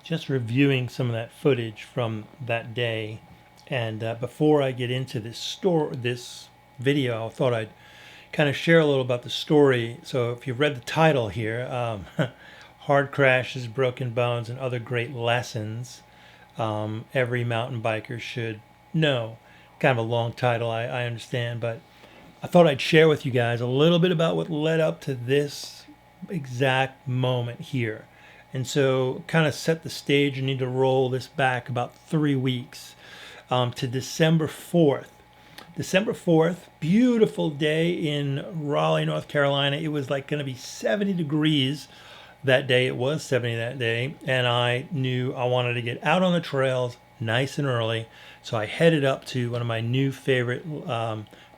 just reviewing some of that footage from that day. And before I get into this video, I thought I'd kind of share a little about the story. So if you've read the title here, Hard Crashes, Broken Bones, and Other Great Lessons, every mountain biker should know. Kind of a long title, I understand, but I thought I'd share with you guys a little bit about what led up to this exact moment here. And so, kind of set the stage, you need to roll this back about 3 weeks to December 4th. December 4th, beautiful day in Raleigh, North Carolina. It was like going to be 70 degrees that day. It was 70 that day. And I knew I wanted to get out on the trails nice and early. So I headed up to one of my new favorite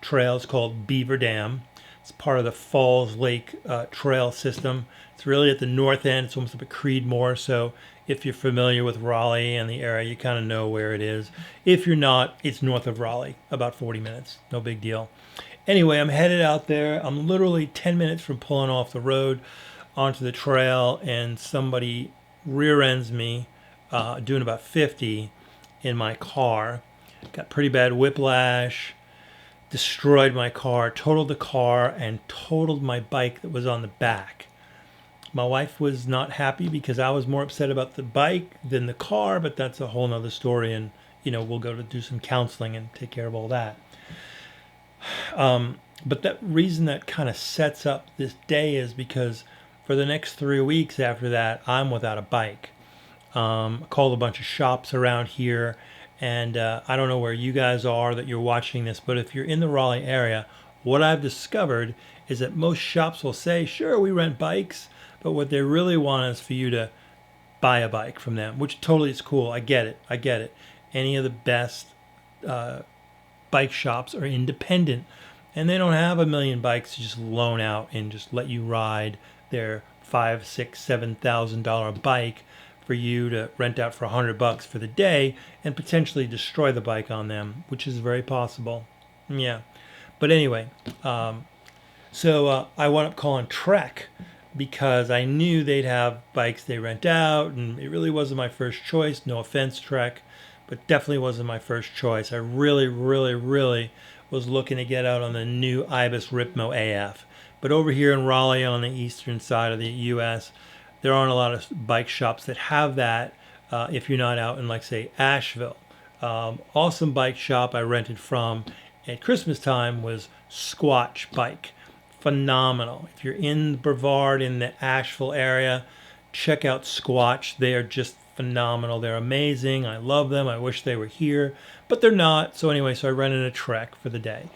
trails called Beaver Dam. It's part of the Falls Lake trail system. It's really at the north end. It's almost up at Creedmoor. So if you're familiar with Raleigh and the area, you kind of know where it is. If you're not, it's north of Raleigh, about 40 minutes. No big deal. Anyway, I'm headed out there. I'm literally 10 minutes from pulling off the road onto the trail, and somebody rear ends me doing about 50 in my car. Got pretty bad whiplash. Destroyed my car, totaled the car, and totaled my bike that was on the back. My wife was not happy because I was more upset about the bike than the car, but that's a whole nother story, and we'll go to do some counseling and take care of all that. But that reason that kind of sets up this day is because for the next 3 weeks after that, I'm without a bike. I called a bunch of shops around here. And I don't know where you guys are that you're watching this, but if you're in the Raleigh area, what I've discovered is that most shops will say, sure, we rent bikes, but what they really want is for you to buy a bike from them, which totally is cool. I get it. Any of the best bike shops are independent, and they don't have a million bikes to just loan out and just let you ride their $5,000, $6,000, $7,000 bike for you to rent out for $100 for the day and potentially destroy the bike on them, which is very possible. Yeah. But anyway, so I wound up calling Trek because I knew they'd have bikes they rent out, and it really wasn't my first choice. No offense, Trek, but definitely wasn't my first choice. I really, really, really was looking to get out on the new Ibis Ripmo AF. But over here in Raleigh on the eastern side of the U.S., there aren't a lot of bike shops that have that if you're not out in, like, say, Asheville. Awesome bike shop I rented from at Christmas time was Squatch Bike. Phenomenal. If you're in Brevard, in the Asheville area, check out Squatch. They are just phenomenal. They're amazing. I love them. I wish they were here, but they're not. So anyway, so I rented a Trek for the day.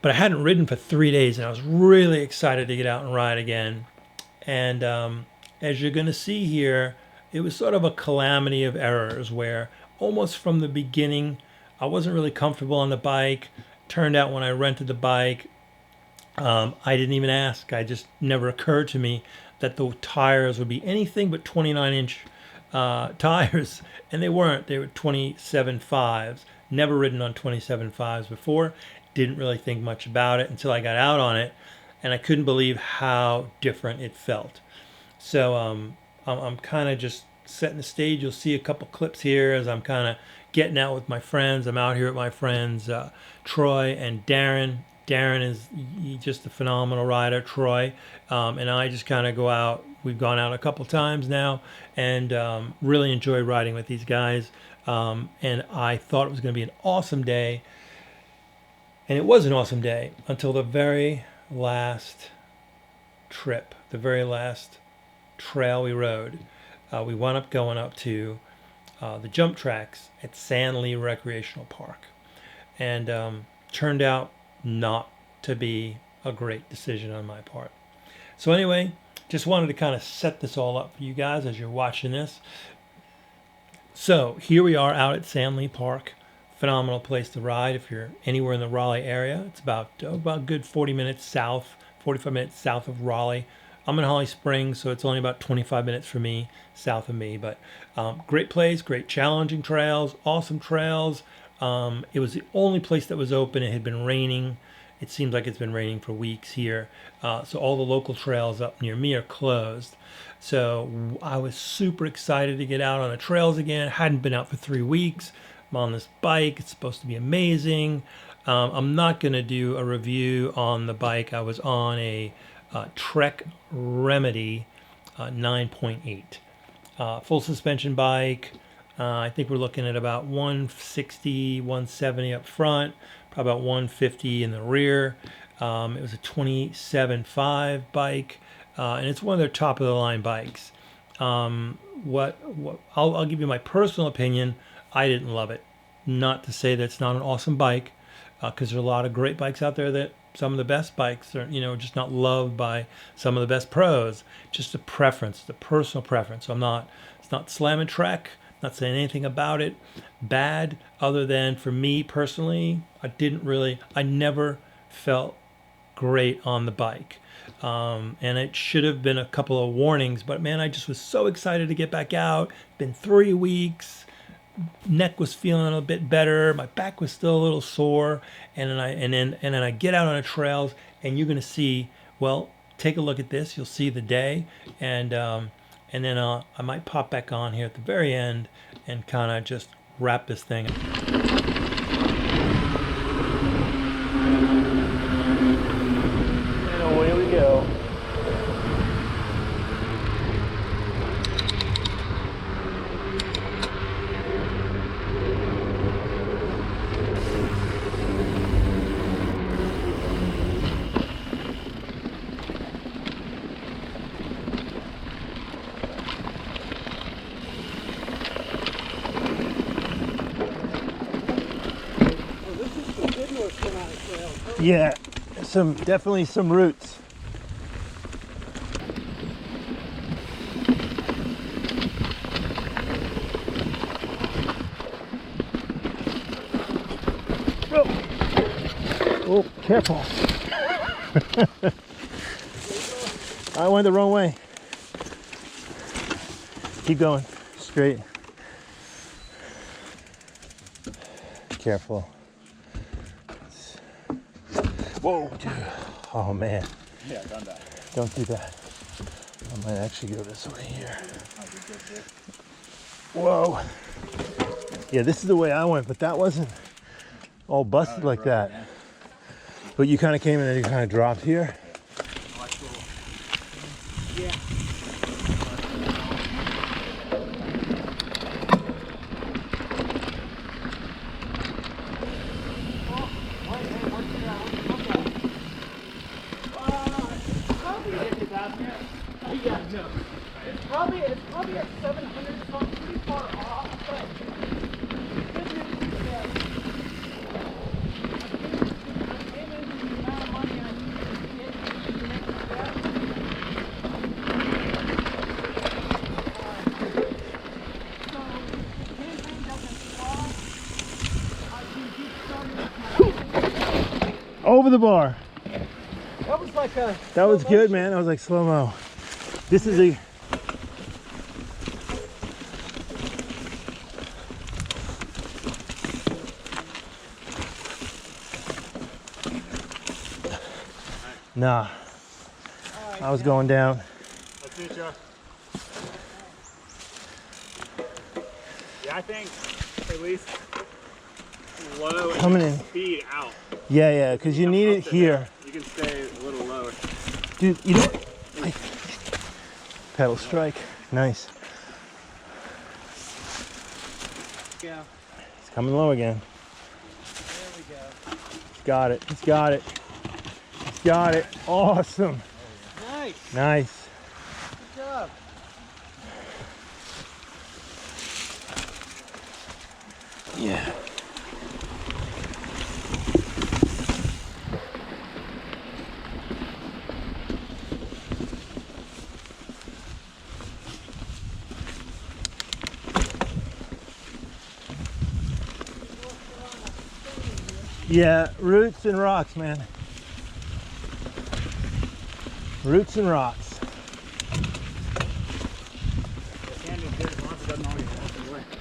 But I hadn't ridden for 3 days, and I was really excited to get out and ride again. And as you're going to see here, it was sort of a calamity of errors where almost from the beginning, I wasn't really comfortable on the bike. Turned out when I rented the bike, I didn't even ask. I just never occurred to me that the tires would be anything but 29-inch tires. And they weren't. They were 27 5s. Never ridden on 27 5s before. Didn't really think much about it until I got out on it. And I couldn't believe how different it felt. So I'm kind of just setting the stage. You'll see a couple clips here as I'm kind of getting out with my friends. I'm out here with my friends Troy and Darren. Darren is just a phenomenal rider. Troy and I just kind of go out. We've gone out a couple times now and really enjoy riding with these guys. And I thought it was going to be an awesome day. And it was an awesome day until the very last trip, the very last trail we rode. We wound up going up to the jump tracks at Sand Lee Recreational Park, and turned out not to be a great decision on my part. So anyway, just wanted to kind of set this all up for you guys as you're watching this. So here we are out at Sand Lee Park. Phenomenal place to ride if you're anywhere in the Raleigh area. It's about a good 45 minutes south of Raleigh. I'm in Holly Springs, so it's only about 25 minutes for me, south of me. But great place, great challenging trails, awesome trails. It was the only place that was open. It had been raining it seems like it's been raining for weeks here. So all the local trails up near me are closed. So I was super excited to get out on the trails again. Hadn't been out for 3 weeks. I'm on this bike. It's supposed to be amazing. I'm not going to do a review on the bike. I was on a Trek Remedy 9.8 full suspension bike. I think we're looking at about 160, 170 up front, probably about 150 in the rear. It was a 27.5 bike, and it's one of their top of the line bikes. What I'll give you my personal opinion. I didn't love it. Not to say that it's not an awesome bike, because there are a lot of great bikes out there that some of the best bikes are, just not loved by some of the best pros. Just a preference, the personal preference. So it's not slamming Trek, not saying anything about it bad, other than for me personally, I never felt great on the bike. And it should have been a couple of warnings, but man, I just was so excited to get back out. Been 3 weeks. Neck was feeling a bit better. My back was still a little sore, and then I get out on the trails, and you're gonna see. Well, take a look at this. You'll see the day, and then I might pop back on here at the very end and kind of just wrap this thing up. And away we go. Yeah, definitely some roots. Oh, careful. I went the wrong way. Keep going, straight. Careful. Whoa, dude. Oh man. Yeah, done that. Don't do that. I might actually go this way here. Whoa. Yeah, this is the way I went, but that wasn't all busted like that. Yeah. But you kind of came and then you kind of dropped here. Yeah. It's probably at 700, so I'm pretty far off, but good news is that I'm aiming the amount of money I need to get to the next step. So if the campaign doesn't stop, I can keep starting. Over the bar. That was like a... That was good, man. That was like slow-mo. This is a... Nah, I was going down. Let's meet you. Yeah, I think at least low Coming and in. speed out. Yeah, because you need it here. You can stay a little lower. Dude, you know, like, pedal strike, nice. Yeah. It's coming low again. There we go. He's got it, he's got it. He's got it, awesome. Nice. Nice. Good job. Yeah. Yeah, roots and rocks, man. Roots and rocks.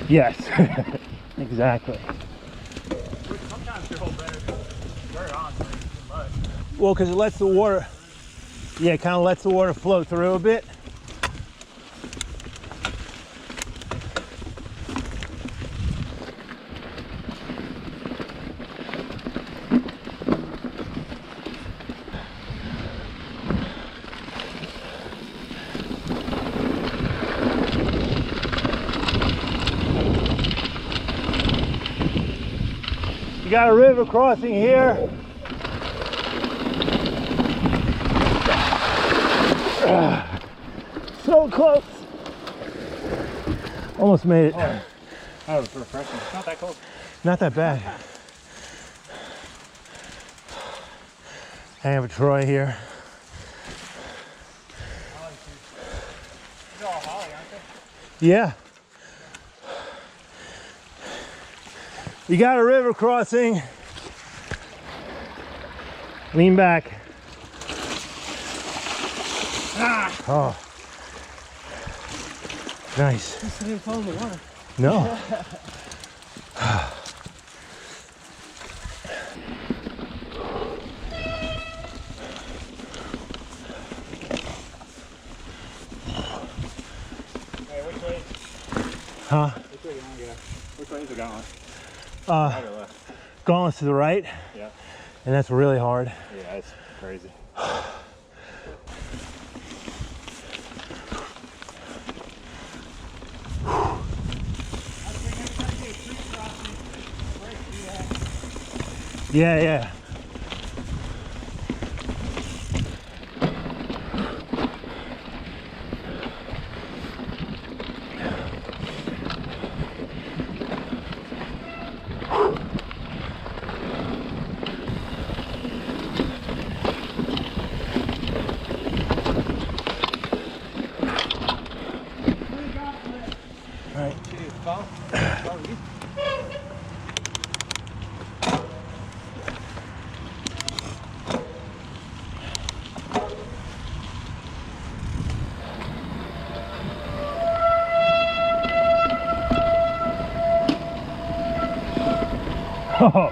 Yes, exactly. Sometimes they hold better than very honestly too much. Well, because it lets the water, yeah, it kind of lets the water flow through a bit. You got a river crossing here. So close. Almost made it. Oh, that was refreshing. It's not that cold. Not that bad. I have a Troy here. They're all holly, aren't they? Yeah. You got a river crossing. Lean back. Oh. Nice. Just didn't fall in the water. No. Hey, which way? Huh? Which way do you want to go? Which way is the gauntlet? Uh, Right or left? Gauntlets to the right, Yeah. and that's really hard. Yeah, it's crazy. Yeah, yeah. Oh.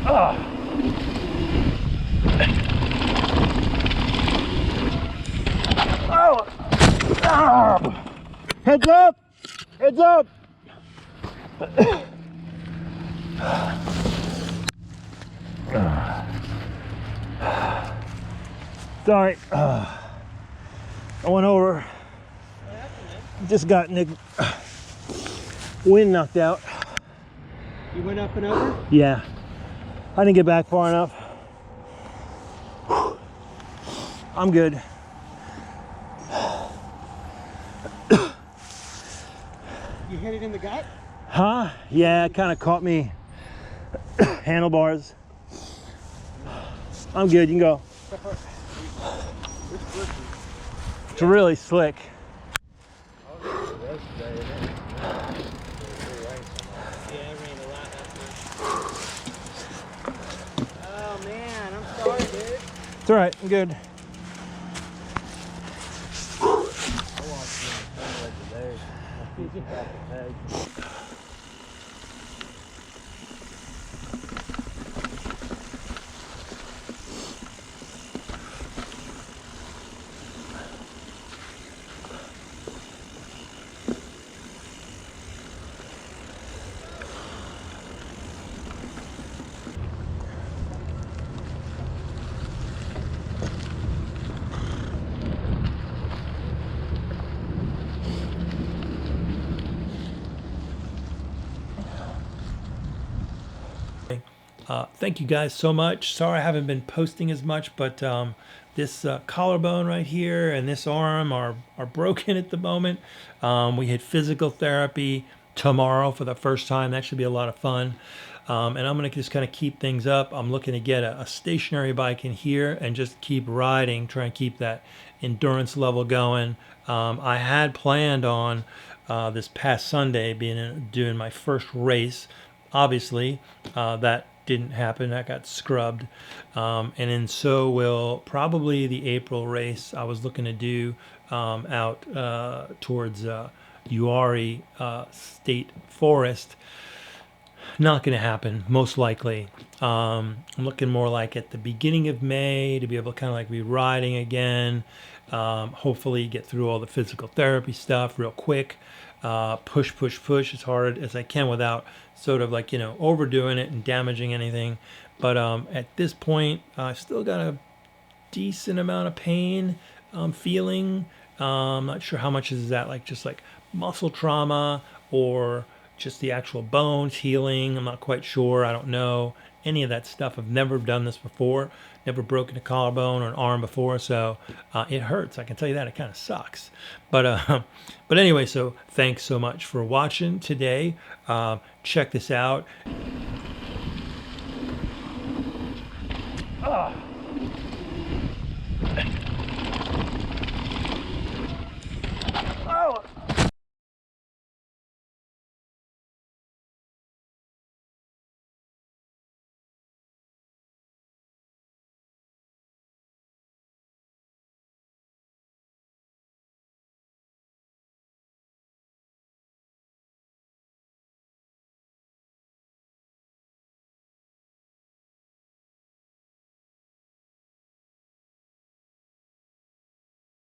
Oh. Oh. Heads up! Heads up! Sorry. I went over. Just got wind knocked out. You went up and over? Yeah. I didn't get back far enough. I'm good. You hit it in the gut? Huh? Yeah, it kind of caught me. Handlebars. I'm good. You can go. It's really slick. Yeah, it rained a lot last night. Oh man, I'm sorry, dude. It's all right. I'm good. Thank you guys so much. Sorry I haven't been posting as much, but this collarbone right here and this arm are broken at the moment. We had physical therapy tomorrow for the first time. That should be a lot of fun. And I'm going to just kind of keep things up. I'm looking to get a stationary bike in here and just keep riding, try and keep that endurance level going. I had planned on this past Sunday doing my first race. Obviously, that didn't happen. That got scrubbed. And then so will probably the April race I was looking to do out towards Uari State Forest. Not going to happen, most likely. I'm looking more like at the beginning of May to be able to kind of like be riding again. Hopefully get through all the physical therapy stuff real quick. Push as hard as I can without sort of like, overdoing it and damaging anything. But at this point, I've still got a decent amount of pain I'm feeling. I'm not sure how much is that, like just like muscle trauma or just the actual bones healing. I'm not quite sure. I don't know any of that stuff. I've never done this before. Never broken a collarbone or an arm before, so it hurts. I can tell you that. It kind of sucks. But anyway, so thanks so much for watching today. Check this out.